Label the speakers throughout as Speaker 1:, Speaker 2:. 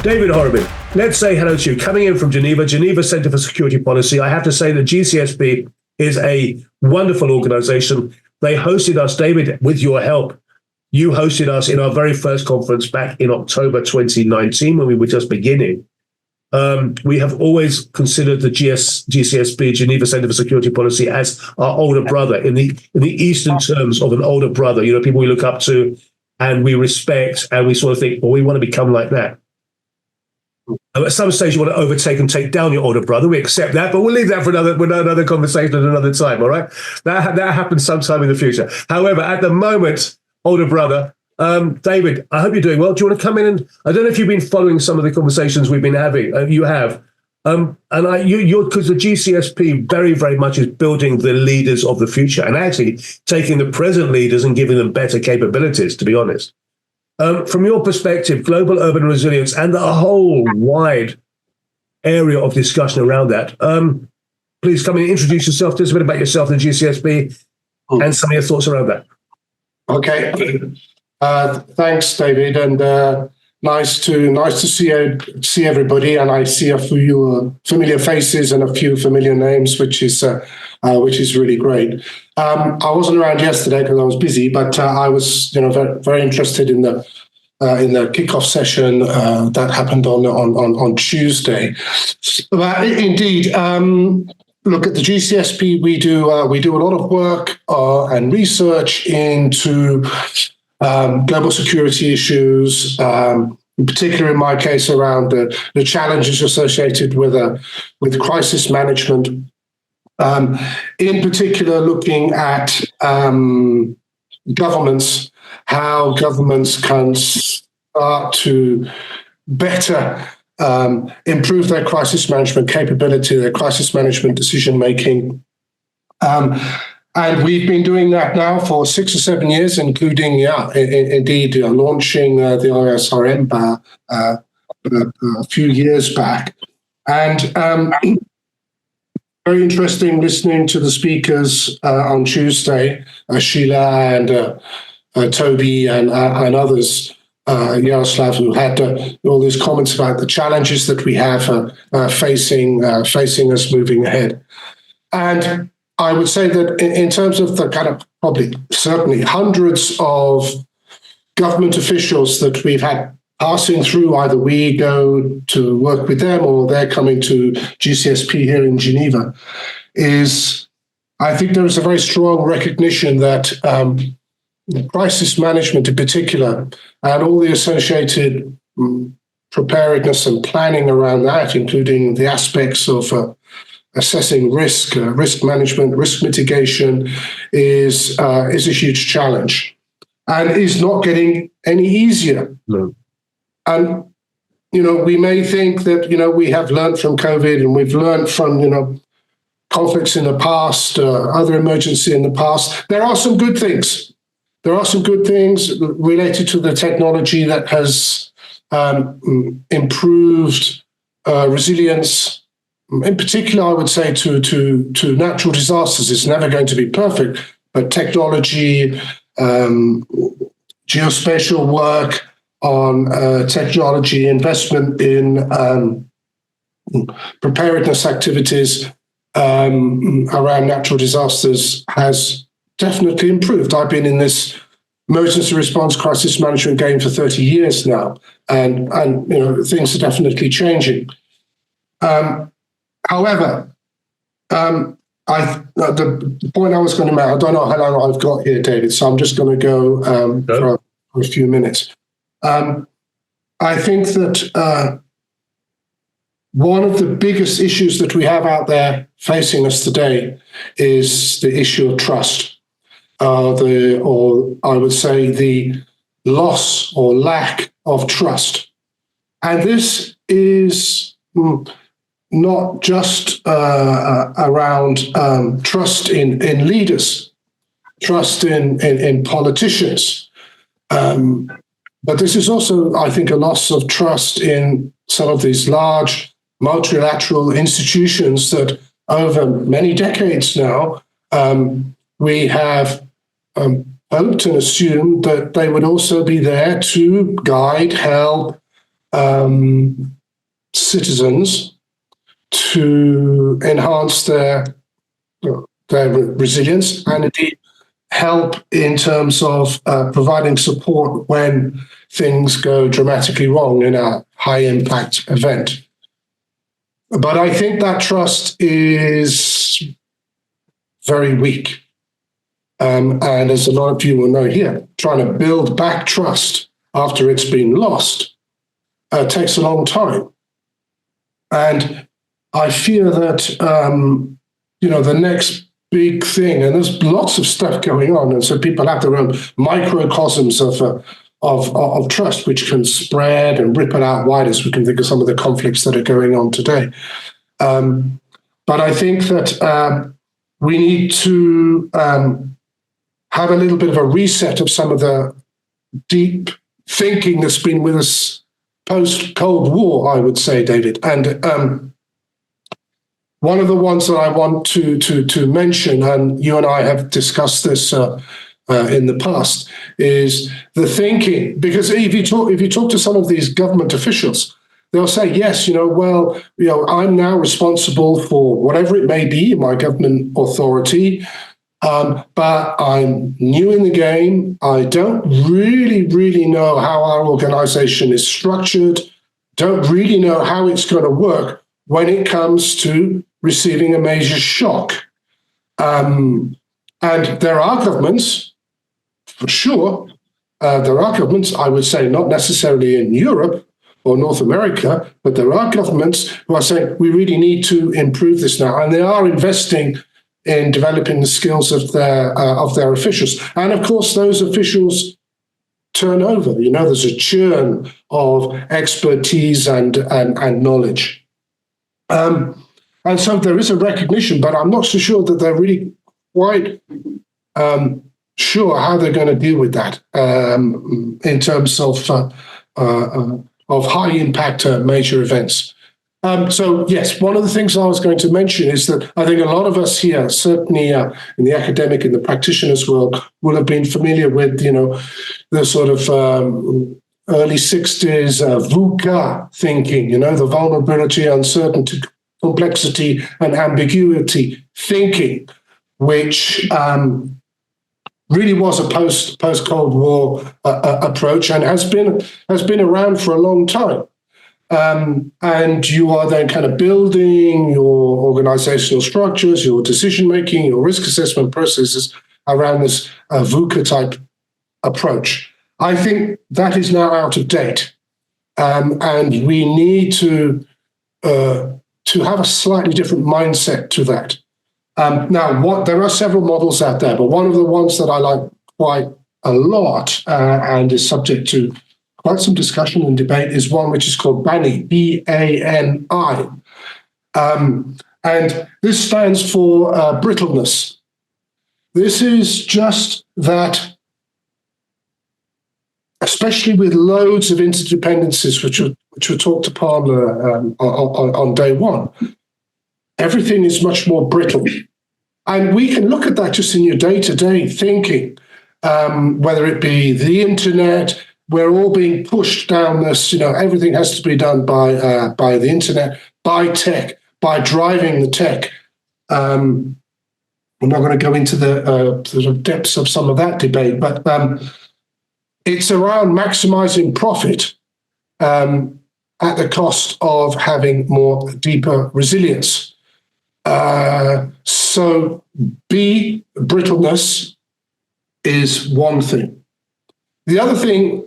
Speaker 1: David Horobin, let's say hello to you. Coming in from Geneva Center for Security Policy. I have to say that GCSP is a wonderful organization. They hosted us, David, with your help. You hosted us in our very first conference back in October 2019 when we were just beginning. We have always considered the GCSP, Geneva Center for Security Policy, as our older brother in the Eastern terms of an older brother. You know, people we look up to and we respect, and we sort of think, well, we want to become like that. At some stage, you want to overtake and take down your older brother. We accept that, but we'll leave that for another conversation at another time. All right, that happens sometime in the future. However, at the moment, older brother. David, I hope you're doing well. Do you want to come in and I don't know if you've been following some of the conversations we've been having. You have, and you're because the GCSP very, very much is building the leaders of the future and actually taking the present leaders and giving them better capabilities. To be honest, from your perspective, global urban resilience and the whole wide area of discussion around that. Please come in and introduce yourself. Tell us a bit about yourself and the GCSP and some of your thoughts around that.
Speaker 2: Okay. Thanks, David, and nice to see everybody. And I see a few familiar faces and a few familiar names, which is really great. I wasn't around yesterday because I was busy, but I was very, very interested in the kickoff session that happened on Tuesday. But indeed. Look, at the GCSP, we do a lot of work and research into global security issues, in particular, in my case, around the challenges associated with crisis management. In particular, looking at governments, how governments can start to better improve their crisis management capability, their crisis management decision-making. And we've been doing that now for 6 or 7 years, including, indeed, launching the ISRM a few years back. And very interesting listening to the speakers on Tuesday, Sheela and Toby and others, Jaroslav, who had all these comments about the challenges that we have facing us moving ahead. And I would say that in terms of the kind of certainly hundreds of government officials that we've had passing through, either we go to work with them or they're coming to GCSP here in Geneva, I think there is a very strong recognition that crisis management in particular and all the associated preparedness and planning around that, including the aspects of assessing risk management, risk mitigation, is a huge challenge, and is not getting any easier.
Speaker 1: No.
Speaker 2: And we may think that we have learned from COVID, and we've learned from conflicts in the past, other emergency in the past. There are some good things. There are some good things related to the technology that has improved resilience. In particular, I would say to natural disasters. It's never going to be perfect, but technology, geospatial work on technology, investment in preparedness activities around natural disasters has definitely improved. I've been in this emergency response crisis management game for 30 years now, and things are definitely changing. However, the point I was going to make, I don't know how long I've got here, David, so I'm just going to go for a few minutes. I think that one of the biggest issues that we have out there facing us today is the issue of trust, or I would say the loss or lack of trust. And this is not just around trust in leaders, trust in politicians, but this is also, I think, a loss of trust in some of these large multilateral institutions that over many decades now we have hoped and assumed that they would also be there to guide, help, citizens to enhance their resilience and indeed help in terms of providing support when things go dramatically wrong in a high impact event. But I think that trust is very weak. And as a lot of you will know here, trying to build back trust after it's been lost takes a long time. And I fear that, the next big thing, and there's lots of stuff going on, and so people have their own microcosms of trust, which can spread and ripple out wide, as we can think of some of the conflicts that are going on today. But I think that we need to have a little bit of a reset of some of the deep thinking that's been with us post-Cold War, I would say, David. And one of the ones that I want to mention, and you and I have discussed this in the past, is the thinking. Because if you talk to some of these government officials, they'll say, yes, I'm now responsible for whatever it may be in my government authority, but I'm new in the game. I don't really know how our organization is structured, don't really know how it's going to work when it comes to receiving a major shock. And there are governments, for sure, there are governments, I would say, not necessarily in Europe or North America, but there are governments who are saying, we really need to improve this now. And they are investing in developing the skills of their officials. And of course, those officials turn over. There's a churn of expertise and knowledge. And so there is a recognition, but I'm not so sure that they're really quite sure how they're going to deal with that in terms of high impact major events. So yes, one of the things I was going to mention is that I think a lot of us here, certainly in the academic and the practitioners world, will have been familiar with, the sort of early 60s VUCA thinking, the vulnerability, uncertainty, complexity, and ambiguity thinking, which really was a post-Cold War approach and has been around for a long time. And you are then kind of building your organizational structures, your decision-making, your risk assessment processes around this VUCA type approach. I think that is now out of date. And we need to have a slightly different mindset to that. Now, there are several models out there, but one of the ones that I like quite a lot and is subject to quite some discussion and debate is one which is called BANI, B-A-N-I. And this stands for brittleness. This is just that, especially with loads of interdependencies, which were talked upon on day one, everything is much more brittle. And we can look at that just in your day-to-day thinking, whether it be the internet. We're all being pushed down this, everything has to be done by the internet, by tech, by driving the tech. I'm not going to go into the sort of depths of some of that debate, but it's around maximizing profit at the cost of having more deeper resilience. So brittleness is one thing. The other thing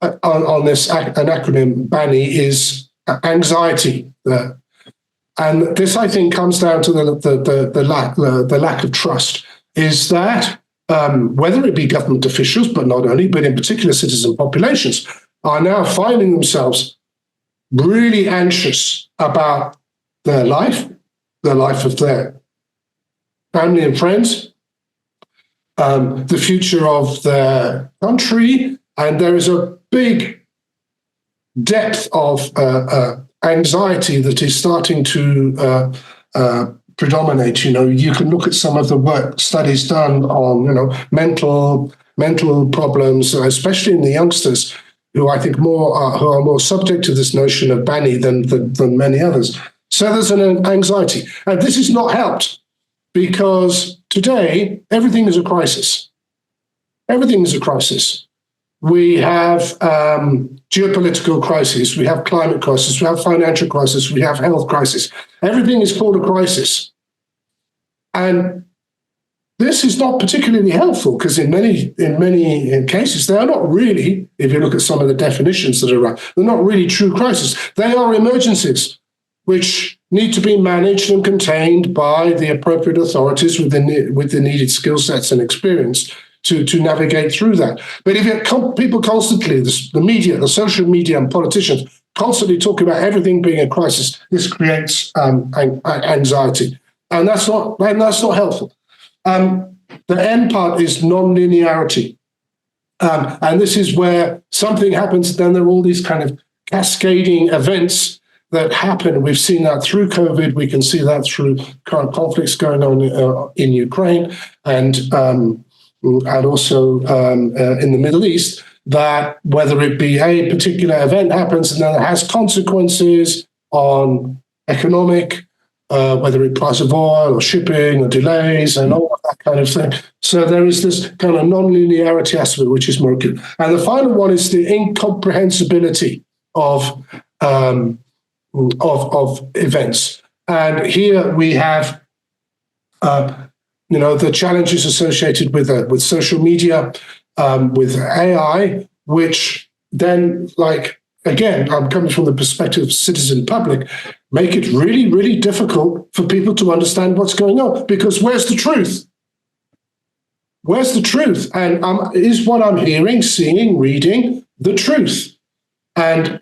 Speaker 2: on this an acronym BANI is anxiety, and this I think comes down to the lack of trust. Is that whether it be government officials, but not only, but in particular citizen populations, are now finding themselves really anxious about their life of their family and friends, the future of their country, and there is a big depth of anxiety that is starting to predominate. You can look at some of the work studies done on mental problems, especially in the youngsters. who I think who are more subject to this notion of Bani than many others. So there's an anxiety. And this is not helped because today everything is a crisis. Everything is a crisis. We have geopolitical crisis, we have climate crisis, we have financial crisis, we have health crisis. Everything is called a crisis. And this is not particularly helpful because in many cases, they are not really, if you look at some of the definitions that are around, they're not really true crises. They are emergencies which need to be managed and contained by the appropriate authorities with the needed skill sets and experience to navigate through that. But if people constantly, the media, the social media and politicians constantly talk about everything being a crisis, this creates anxiety. And that's not helpful. The end part is non-linearity. And this is where something happens, then there are all these kind of cascading events that happen. We've seen that through COVID. We can see that through current conflicts going on in Ukraine and also in the Middle East, that whether it be a particular event happens and then it has consequences on economic, whether it price of oil or shipping or delays and all of that kind of thing. So there is this kind of non-linearity aspect, which is more acute. And the final one is the incomprehensibility of events. And here we have, the challenges associated with social media, with AI, which then, again, I'm coming from the perspective of citizen public, make it really, really difficult for people to understand what's going on. Because where's the truth? Where's the truth? And is what I'm hearing, seeing, reading the truth? And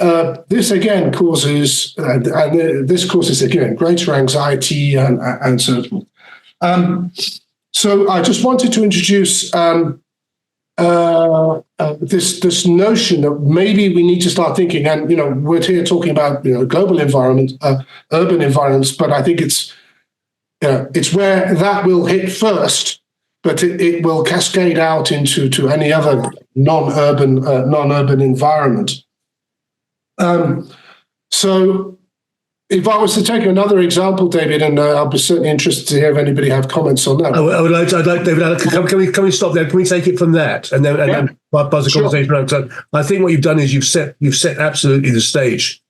Speaker 2: this again causes, again greater anxiety and so forth. So I just wanted to introduce this notion that maybe we need to start thinking, and we're here talking about global environment, urban environments, but I think it's where that will hit first, but it will cascade out into any other non-urban environment. So if I was to take another example, David, and I'll be certainly interested to hear if anybody have comments on that.
Speaker 1: I'd like, David, can we stop there? Can we take it from that and then buzz the conversation around? So I think what you've done is you've set absolutely the stage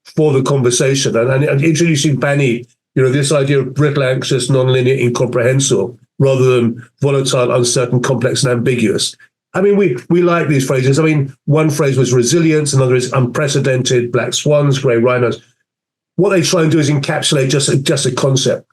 Speaker 1: for the conversation and introducing Bani, this idea of brittle, anxious, non-linear, incomprehensible, rather than volatile, uncertain, complex, and ambiguous. I mean, we like these phrases. I mean, one phrase was resilience, another is unprecedented, black swans, grey rhinos. What they try and do is encapsulate just a concept.